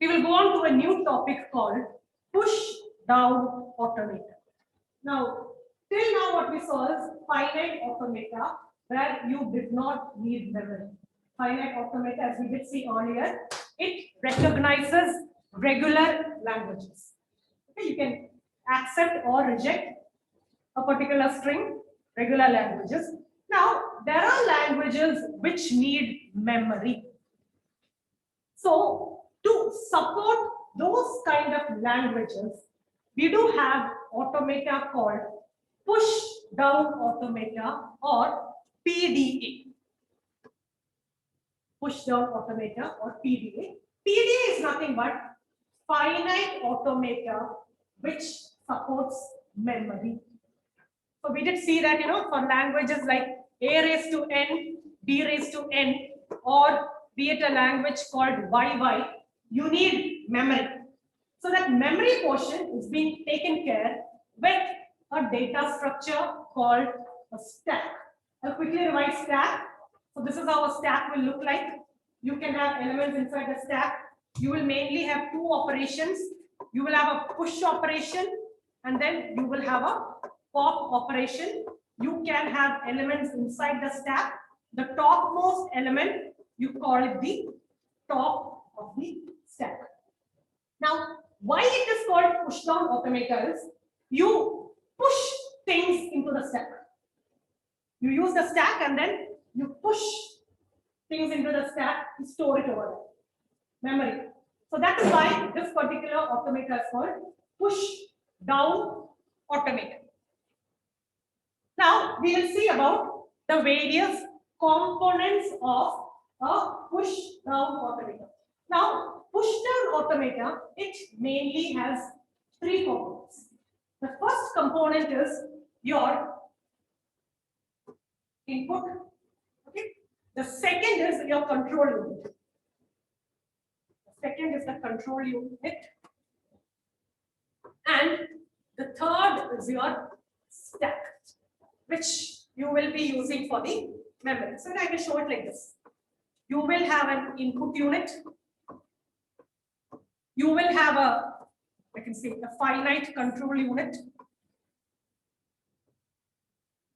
we will go on to a new topic called push down automata. Now, till now what we saw is finite automata where you did not need memory. Finite automata, as we did see earlier, it recognizes regular languages. Okay, you can accept or reject a particular string, regular languages. Now, there are languages which need memory. So, to support those kind of languages, we do have automata called push down automata or PDA. Push down automata or PDA. PDA is nothing but finite automata which supports memory. So we did see that, for languages like A raised to N, B raised to N, or be it a language called YY, you need memory. So that memory portion is being taken care with a data structure called a stack. I'll quickly revise stack. So this is how a stack will look like. You can have elements inside the stack. You will mainly have two operations. You will have a push operation and then you will have a pop operation. You can have elements inside the stack. The topmost element, you call it the top of the stack. Now, why it is called push down automata is you push things into the stack. You use the stack and then you push things into the stack to store it over there. Memory. So that is why this particular automata is called push down automata. Now we will see about the various components of a push down automata. Now push down automata, it mainly has three components. The first component is your input. Okay. The second is your control unit. The second is the control unit. And the third is your stack, which you will be using for the memory. So I will show it like this. You will have an input unit. You will have a finite control unit.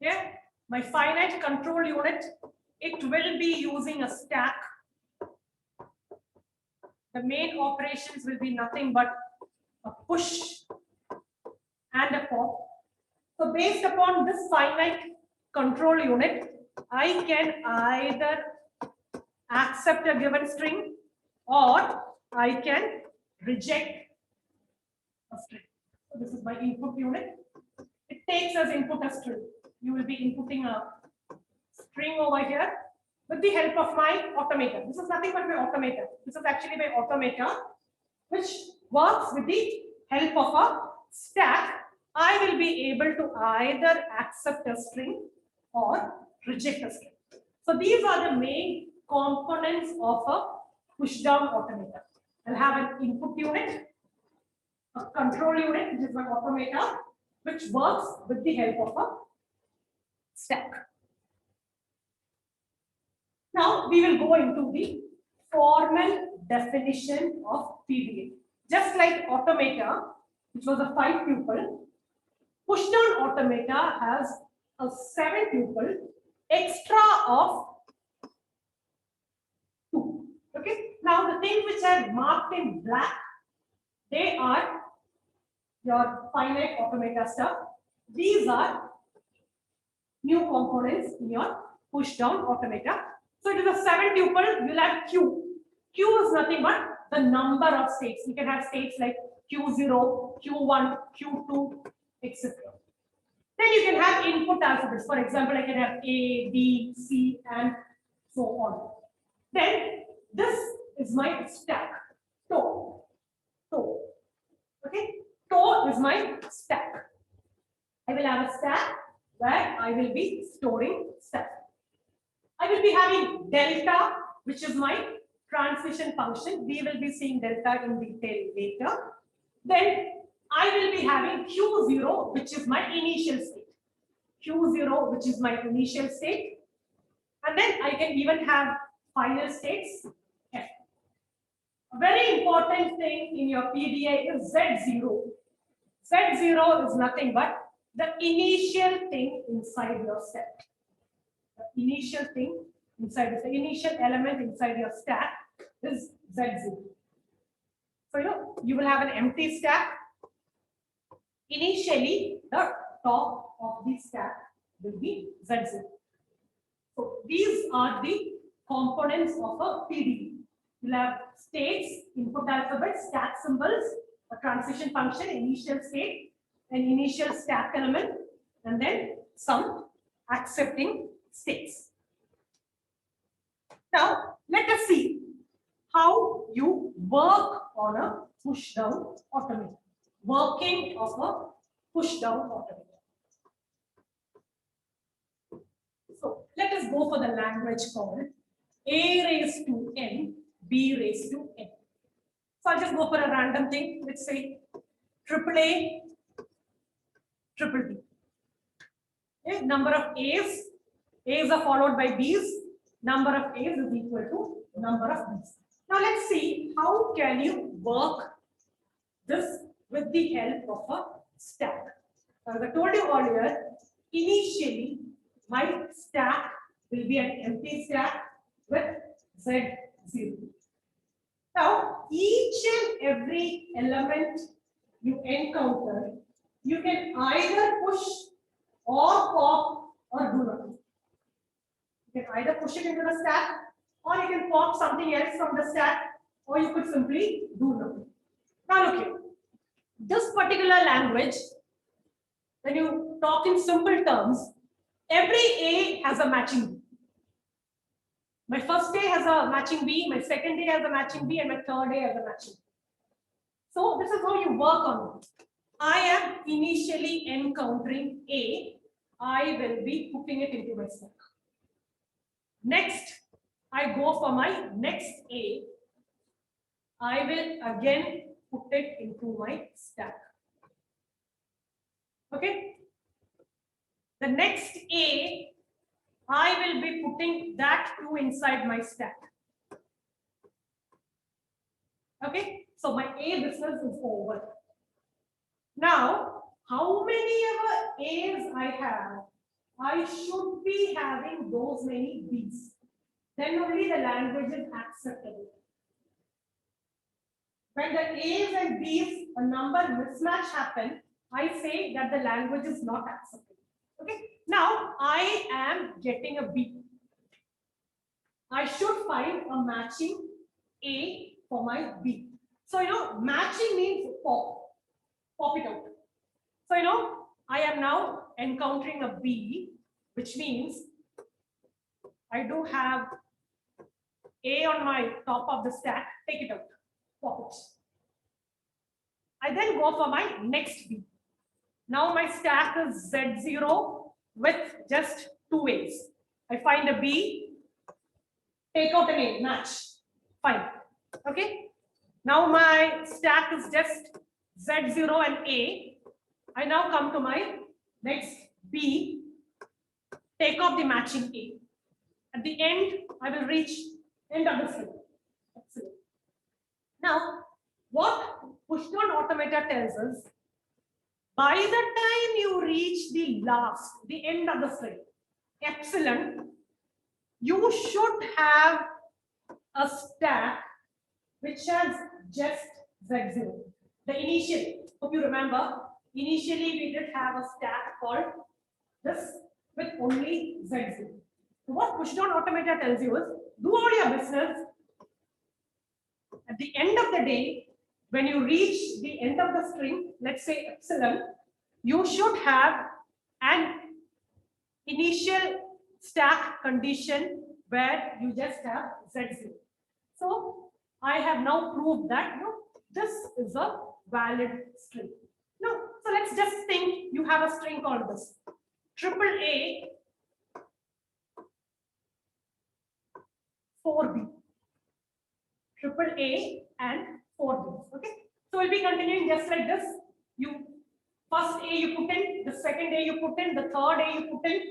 Yeah, my finite control unit, it will be using a stack. The main operations will be nothing but a push and a pop. So based upon this finite control unit, I can either accept a given string or I can reject a string. So this is my input unit. It takes as input a string. You will be inputting a string over here with the help of my automata. This is nothing but my automata. This is actually my automata which works with the help of a stack. I will be able to either accept a string or reject a string. So these are the main components of a push down automata. I'll have an input unit, a control unit, which is my automata, which works with the help of a stack. Now we will go into the formal definition of PDA. Just like automata, which was a 5 tuple, push down automata has a 7 tuple extra of 2. Okay. Now the things which are marked in black, they are your finite automata stuff. These are new components in your push down automata. So it is a 7 tuple. You'll have Q. Q is nothing but the number of states. You can have states like Q0, Q1, Q2, etc. Then you can have input alphabets. For example, I can have A, B, C, and so on. Then this is my stack. Toe. Okay. Toe is my stack. I will have a stack where I will be storing stuff. I will be having delta, which is my transition function. We will be seeing delta in detail later. Then I will be having Q0, which is my initial state. Q0, which is my initial state. And then I can even have final states F. A very important thing in your PDA is Z0. Z0 is nothing but the initial thing inside your set. The initial thing inside the initial element inside your stack is Z0. So you will have an empty stack. Initially, the top of the stack will be Z0. So these are the components of a PDE. You'll have states, input alphabet, stack symbols, a transition function, initial state, an initial stack element, and then some accepting states. Now, let us see how you work on a push-down automator. Working of a push-down automator. So let us go for the language called A raised to N, B raised to N. So I'll just go for a random thing. Let's say AAA, triple B. Okay, number of A's are followed by B's. Number of A's is equal to number of B's. Now let's see how can you work this with the help of a stack. As I told you earlier, initially my stack will be an empty stack with Z0. Now, each and every element you encounter, you can either push or pop or do nothing. You can either push it into the stack or you can pop something else from the stack or you could simply do nothing. Now look here. This particular language, when you talk in simple terms, every A has a matching B. My first A has a matching B, my second A has a matching B, and my third A has a matching B. So this is how you work on it. I am initially encountering A. I will be putting it into my stack. Next, I go for my next A. I will again put it into my stack. Okay. The next A, I will be putting that 2 inside my stack. Okay. So my A business is over. Now, how many ever A's I have, I should be having those many B's. Then only the language is acceptable. When the A's and B's, a number mismatch happen, I say that the language is not acceptable. Okay. Now I am getting a B. I should find a matching A for my B. So matching means pop it out. So I am now encountering a B, which means I do have A on my top of the stack. Take it out, pop it. I then go for my next B. Now my stack is Z0 with just 2 A's. I find a B, take out an A, match. Fine. Okay. Now my stack is just Z0 and A. I now come to my next B, take off the matching A. At the end, I will reach end of the string. Excellent. Now, what push-down automator tells us, by the time you reach the end of the string, epsilon, you should have a stack which has just Z0. The initial, hope you remember, initially we did have a stack called this with only Z0. So what push-down automator tells you is, do all your business. At the end of the day, when you reach the end of the string, let's say epsilon, you should have an initial stack condition where you just have Z0. So I have now proved that this is a valid string. Now, so let's just think you have a string called this. AAA 4B. AAA and 4B. Okay. So we'll be continuing just like this. First A you put in, the second A you put in, the third A you put in,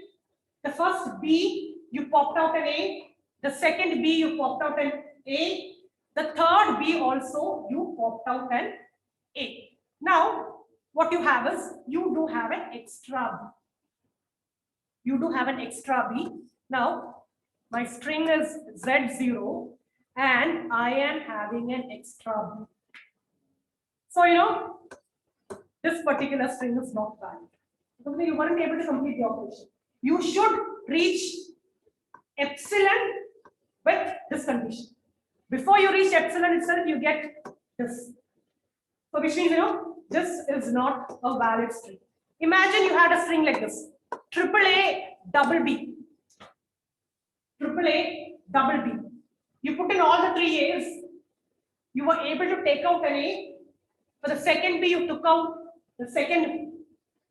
the first B you popped out an A, the second B you popped out an A, The third B also you popped out an A. Now, what you have is you do have an extra B. You do have an extra B. Now, my string is Z0 and I am having an extra B. So, this particular string is not valid. Because you weren't able to complete the operation. You should reach epsilon with this condition. Before you reach epsilon itself, you get this. So which means, this is not a valid string. Imagine you had a string like this. AAA double B. AAA double B. You put in all the three A's. You were able to take out an A. For the second B, you took out the second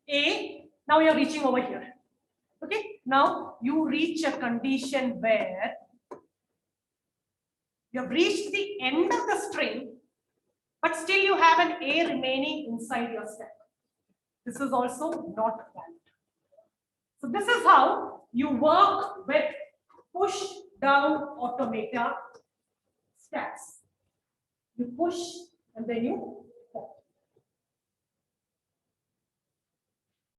A. Now you're reaching over here. Okay. Now you reach a condition where you have reached the end of the string, but still you have an A remaining inside your stack. This is also not valid. So this is how you work with push down automata stacks. You push and then you